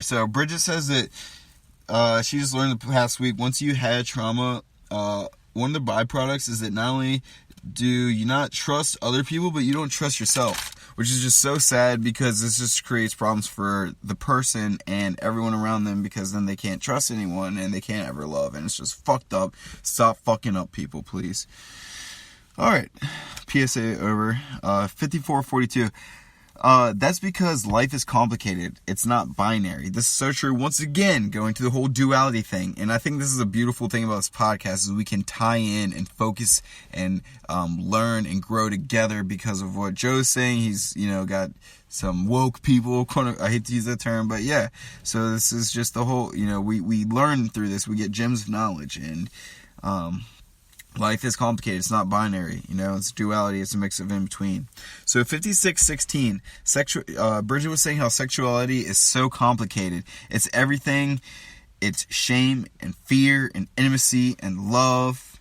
So Bridget says that she just learned the past week, once you had trauma, one of the byproducts is that not only do you not trust other people, but you don't trust yourself, which is just so sad because this just creates problems for the person and everyone around them, because then they can't trust anyone and they can't ever love, and it's just fucked up. Stop fucking up, people, please. Alright, PSA over. 5442. That's because life is complicated. It's not binary. This is so true. Once again, going to the whole duality thing. And I think this is a beautiful thing about this podcast, is we can tie in and focus and learn and grow together because of what Joe's saying. He's, got some woke people. I hate to use that term, but yeah. So this is just the whole, we learn through this. We get gems of knowledge, and life is complicated. It's not binary. It's duality. It's a mix of in between. So 5616, Bridget was saying how sexuality is so complicated. It's everything. It's shame and fear and intimacy and love.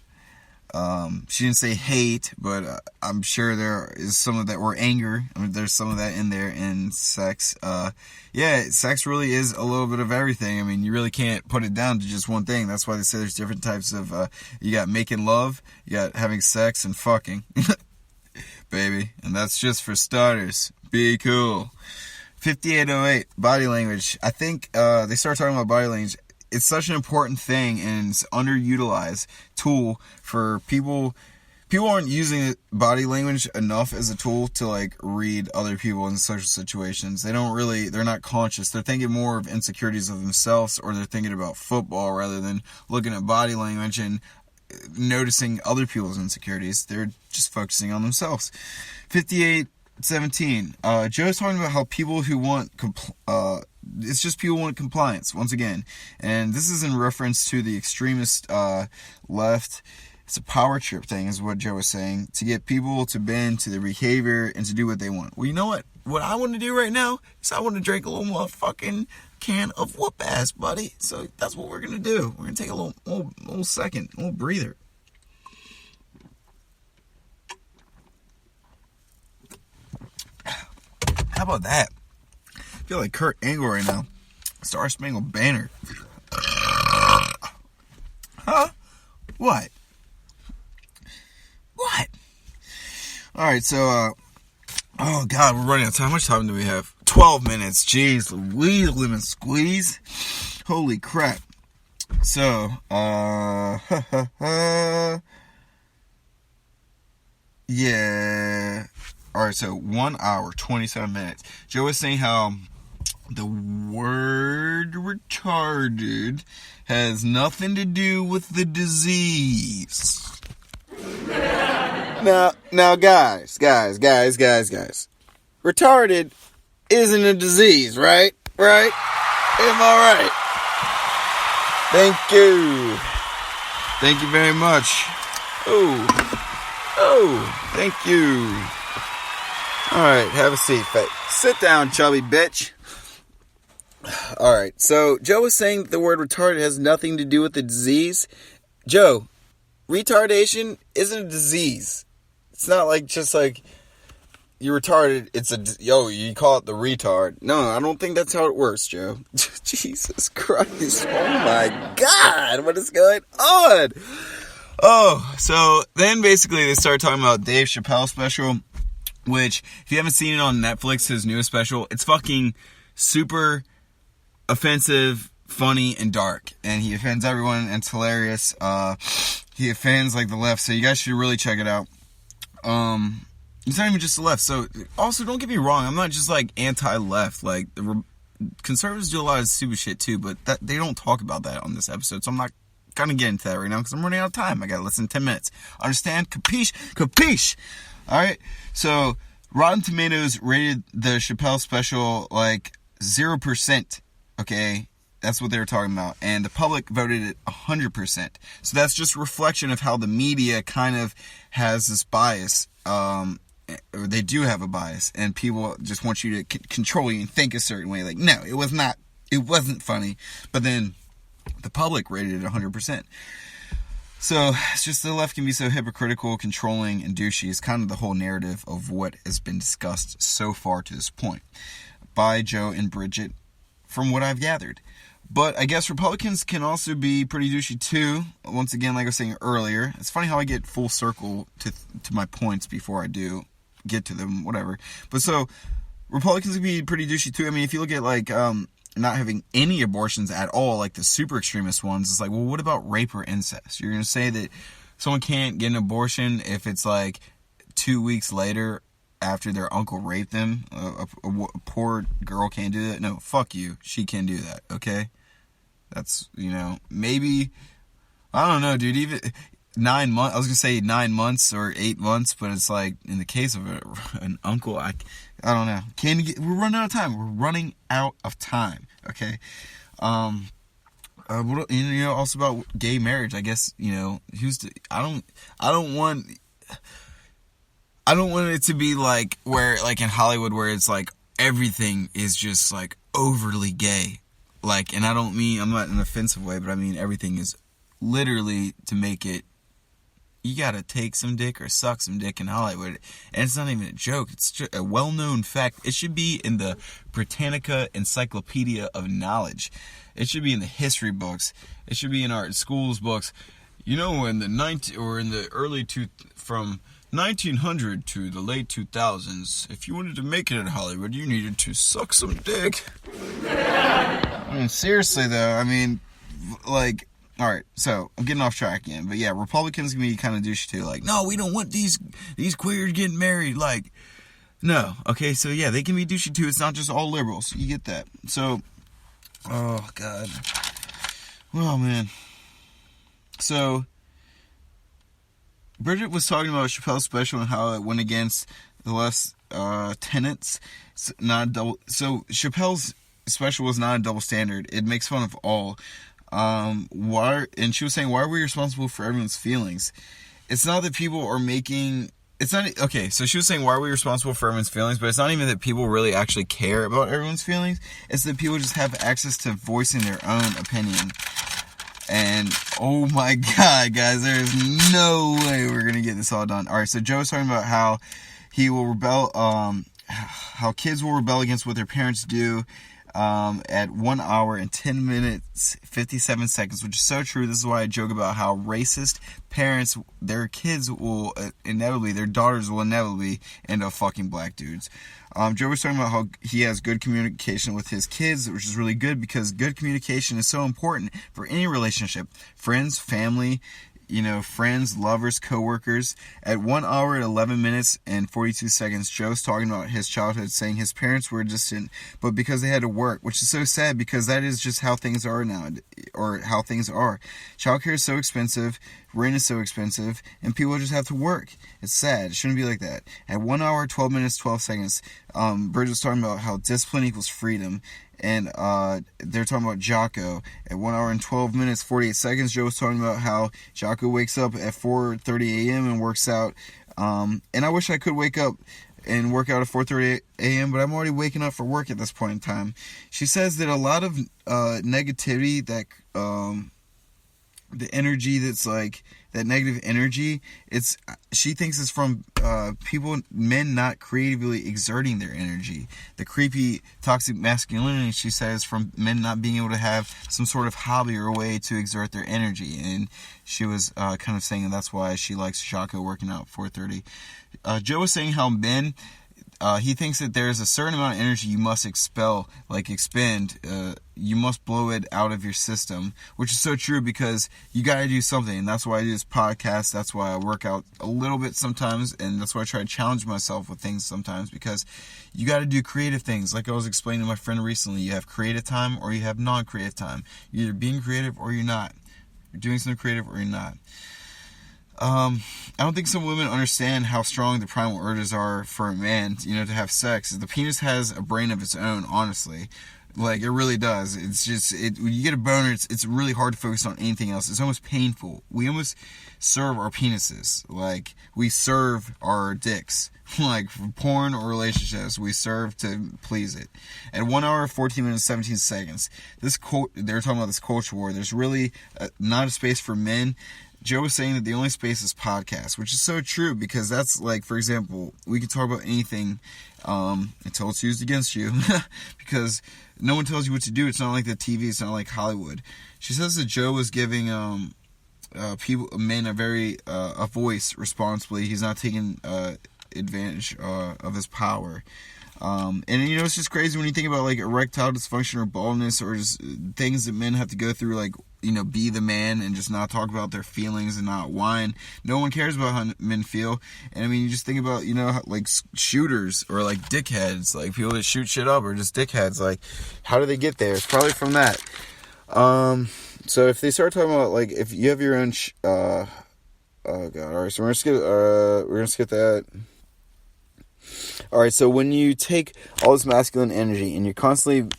She didn't say hate, but I'm sure there is some of that, or anger. There's some of that in there in sex. Sex really is a little bit of everything. You really can't put it down to just one thing. That's why they say there's different types of, you got making love, you got having sex, and fucking. Baby. And that's just for starters. Be cool. 5808, body language. I think they started talking about body language. It's such an important thing, and it's underutilized tool for people. People aren't using body language enough as a tool to read other people in social situations. They're not conscious. They're thinking more of insecurities of themselves, or they're thinking about football rather than looking at body language and noticing other people's insecurities. They're just focusing on themselves. 5817. Joe's talking about how people who want it's just people want compliance, once again. And this is in reference to the extremist left. It's a power trip thing, is what Joe was saying, to get people to bend to their behavior and to do what they want. Well, you know what? What I want to do right now is I want to drink a little motherfucking can of whoop ass, buddy. So that's what we're going to do. We're going to take a little second, a little breather. How about that? I feel like Kurt Angle right now. Star Spangled Banner. Huh? What? Alright, so, oh god, we're running out of time. How much time do we have? 12 minutes. Jeez Louise, lemon squeeze. Holy crap. So, yeah. Alright, so 1 hour, 27 minutes. Joe was saying how the word retarded has nothing to do with the disease. Now, guys. Retarded isn't a disease, right? Right? Am I right? Thank you. Thank you very much. Oh, thank you. Alright, have a seat. Sit down, chubby bitch. Alright, so Joe was saying that the word retarded has nothing to do with the disease. Joe, retardation isn't a disease. It's not just you're retarded, you call it the retard. No, I don't think that's how it works, Joe. Jesus Christ. Oh my God, what is going on? Oh, so then basically they started talking about Dave Chappelle's special, which, if you haven't seen it on Netflix, his newest special, it's fucking super offensive, funny, and dark. And he offends everyone, and it's hilarious. He offends, the left, so you guys should really check it out. It's not even just the left. So, also, don't get me wrong, I'm not just, anti-left. The conservatives do a lot of stupid shit, too, but they don't talk about that on this episode, so I'm not gonna get into that right now, because I'm running out of time. I gotta listen 10 minutes. Understand? Capiche? Alright? So, Rotten Tomatoes rated the Chappelle special, 0%, okay? That's what they were talking about. And the public voted it 100%. So that's just a reflection of how the media kind of has this bias. They do have a bias. And people just want you to control you and think a certain way. No, it wasn't funny. But then the public rated it 100%. So it's just the left can be so hypocritical, controlling, and douchey. It's kind of the whole narrative of what has been discussed so far to this point by Joe and Bridget from what I've gathered. But I guess Republicans can also be pretty douchey too. Once again, like I was saying earlier, it's funny how I get full circle to my points before I do get to them, whatever. But so, Republicans can be pretty douchey too. I mean, if you look at like not having any abortions at all, like the super extremist ones, it's like, well, what about rape or incest? You're going to say that someone can't get an abortion if it's like 2 weeks later after their uncle raped them? A poor girl can't do that? No, fuck you. She can do that, okay? That's, maybe, I don't know, dude, even 9 months, I was going to say 9 months or 8 months, but it's like, in the case of an uncle, I don't know. We're running out of time. We're running out of time, okay? Also about gay marriage, I guess, I don't want it to be like where, like in Hollywood, where it's like everything is just like overly gay. Like, and I don't mean, I'm not in an offensive way, but I mean everything is literally to make it, you gotta take some dick or suck some dick in Hollywood. And it's not even a joke. It's just a well-known fact. It should be in the Britannica Encyclopedia of Knowledge. It should be in the history books. It should be in our schools books. In the early from 1900 to the late 2000s, if you wanted to make it in Hollywood, you needed to suck some dick. I mean, seriously though, alright, so I'm getting off track again, but yeah, Republicans can be kind of douchey too, like, no, we don't want these queers getting married, like, no, okay, so yeah, they can be douchey too, it's not just all liberals, you get that, so, oh god, well, man, so, Bridget was talking about Chappelle's special and how it went against the less tenets, so Chappelle's special was not a double standard. It makes fun of all. And she was saying, why are we responsible for everyone's feelings? It's not that people are making... It's not... Okay, so she was saying, why are we responsible for everyone's feelings? But it's not even that people really actually care about everyone's feelings. It's that people just have access to voicing their own opinion. And, oh my god, guys, there is no way we're going to get this all done. Alright, so Joe was talking about how he will rebel... how kids will rebel against what their parents do at 1 hour and 10 minutes 57 seconds, which is so true. This is why I joke about how racist parents, their kids will their daughters will inevitably end up fucking black dudes. Joe was talking about how he has good communication with his kids, which is really good because good communication is so important for any relationship. Friends, family, friends, lovers, coworkers. At 1 hour and 11 minutes and 42 seconds, Joe's talking about his childhood, saying his parents were distant, but because they had to work, which is so sad because that is just how things are now, or how things are. Childcare is so expensive, rent is so expensive, and people just have to work. It's sad. It shouldn't be like that. At 1 hour, 12 minutes, 12 seconds, Bridget was talking about how discipline equals freedom. And they're talking about Jocko. At 1 hour and 12 minutes 48 seconds, Joe was talking about how Jocko wakes up at 4:30 a.m. and works out. And I wish I could wake up and work out at 4:30 a.m., but I'm already waking up for work at this point in time. She says that a lot of negativity, that the energy that's like that negative energy, she thinks it's from men not creatively exerting their energy. The creepy toxic masculinity, she says, from men not being able to have some sort of hobby or a way to exert their energy. And she was kind of saying that's why she likes Jocko working out at 4:30. Joe was saying how men, he thinks that there's a certain amount of energy you must expend. You must blow it out of your system, which is so true because you got to do something. And that's why I do this podcast. That's why I work out a little bit sometimes. And that's why I try to challenge myself with things sometimes, because you got to do creative things. Like I was explaining to my friend recently, you have creative time or you have non-creative time. You're either being creative or you're not. You're doing something creative or you're not. I don't think some women understand how strong the primal urges are for a man, to have sex. The penis has a brain of its own, honestly. Like, it really does. It's just, when you get a boner, it's really hard to focus on anything else. It's almost painful. We almost serve our penises. Like, we serve our dicks. Like, for porn or relationships, we serve to please it. At 1 hour, 14 minutes, 17 seconds, they're talking about this culture war. There's really not a space for men. Joe was saying that the only space is podcast, which is so true, because that's like, for example, we can talk about anything until it's used against you, because no one tells you what to do. It's not like the TV. It's not like Hollywood. She says that Joe was giving men a voice responsibly. He's not taking advantage of his power. And it's just crazy when you think about like erectile dysfunction or baldness, or just things that men have to go through, like, be the man and just not talk about their feelings and not whine. No one cares about how men feel. And I mean, you just think about, like shooters or like dickheads, like people that shoot shit up, or just dickheads. Like, how do they get there? It's probably from that. So if they start talking about, like, if you have your own oh god, alright, so we're gonna skip that. Alright, so when you take all this masculine energy and you're constantly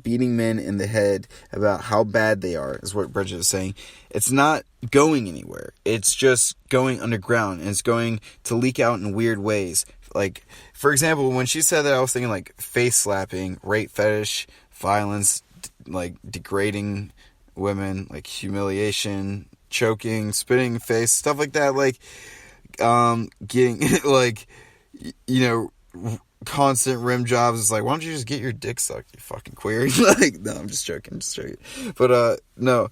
beating men in the head about how bad they are, is what Bridget is saying, it's not going anywhere. It's just going underground, and it's going to leak out in weird ways. Like, for example, when she said that, I was thinking like face slapping, rape fetish, violence, like degrading women, like humiliation, choking, spitting face, stuff like that. Like, getting like, constant rim jobs. It's like, why don't you just get your dick sucked, you fucking queer? Like, no, I'm just joking. But no.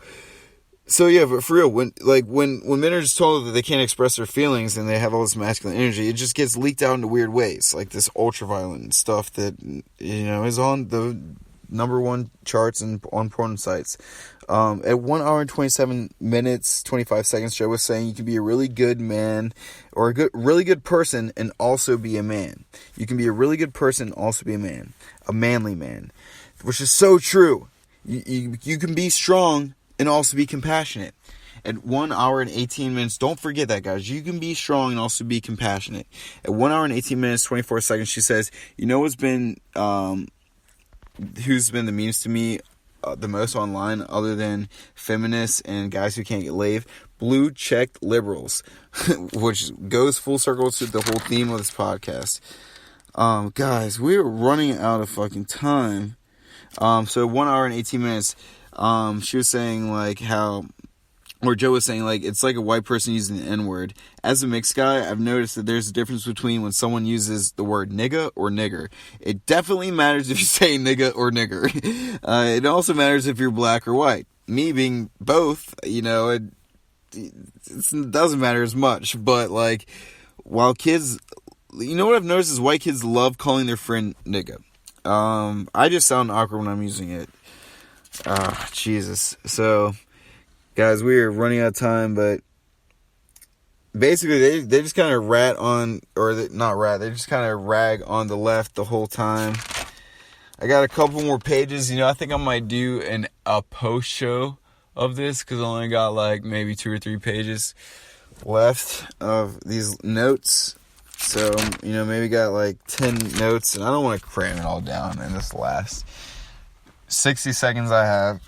So yeah, but for real, when men are just told that they can't express their feelings and they have all this masculine energy, it just gets leaked out into weird ways, like this ultra-violent stuff that is on the #1 charts and on porn sites. At 1 hour and 27 minutes 25 seconds, Joe was saying you can be a really good man, or a really good person, and also be a man. You can be a really good person and also be a man, a manly man, which is so true. You can be strong and also be compassionate. At 1 hour and 18 minutes, don't forget that, guys. You can be strong and also be compassionate. At 1 hour and 18 minutes 24 seconds, she says, who's been the meanest to me the most online, other than feminists and guys who can't get laid? Blue checked liberals, which goes full circle to the whole theme of this podcast. Guys, we're running out of fucking time. So 1 hour and 18 minutes, she was saying like how, or Joe was saying, like, it's like a white person using the N-word. As a mixed guy, I've noticed that there's a difference between when someone uses the word nigga or nigger. It definitely matters if you say nigga or nigger. It also matters if you're black or white. Me being both, it doesn't matter as much. But, like, while kids, what I've noticed is white kids love calling their friend nigga. I just sound awkward when I'm using it. Jesus. So, guys, we are running out of time, but basically they just kind of they just kind of rag on the left the whole time. I got a couple more pages. I think I might do a post show of this, because I only got like maybe 2 or 3 pages left of these notes. So, maybe got like 10 notes, and I don't want to cram it all down in this last 60 seconds I have.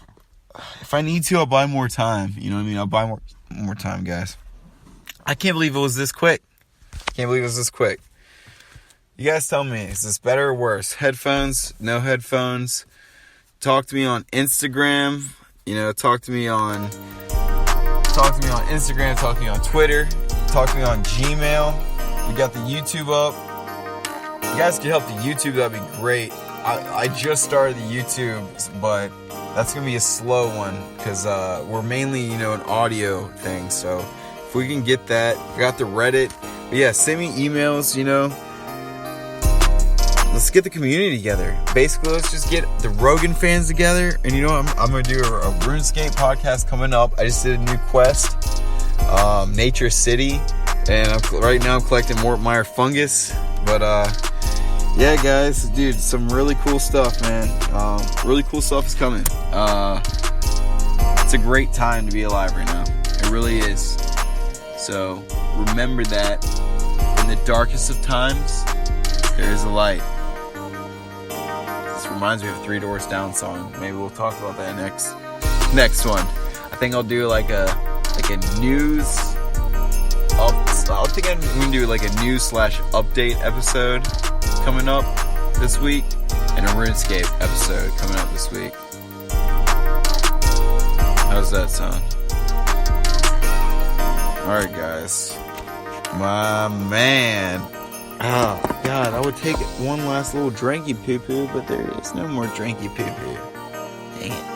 If I need to, I'll buy more time. You know what I mean? I'll buy more time, guys. I can't believe it was this quick. You guys tell me, is this better or worse? Headphones? No headphones? Talk to me on Instagram. Talk to me on Instagram. Talk to me on Twitter. Talk to me on Gmail. We got the YouTube up. You guys can help the YouTube. That'd be great. I just started the YouTube, but that's going to be a slow one, because we're mainly, an audio thing. So if we can get that, we got the Reddit. But yeah, send me emails, Let's get the community together. Basically, let's just get the Rogan fans together. And I'm going to do a RuneScape podcast coming up. I just did a new quest, Nature City. And right now I'm collecting Mort Meyer fungus. But, yeah, guys, dude, some really cool stuff, man. Really cool stuff is coming. It's a great time to be alive right now. It really is. So, remember that in the darkest of times, there is a light. This reminds me of Three Doors Down song. Maybe we'll talk about that next one. I think I'll do like a news. I think I'm gonna do like a news/update episode coming up this week, and a RuneScape episode coming up this week. How's that sound? Alright, guys. My man. Oh, God, I would take one last little drinky poo-poo, but there is no more drinky poo-poo. Dang it.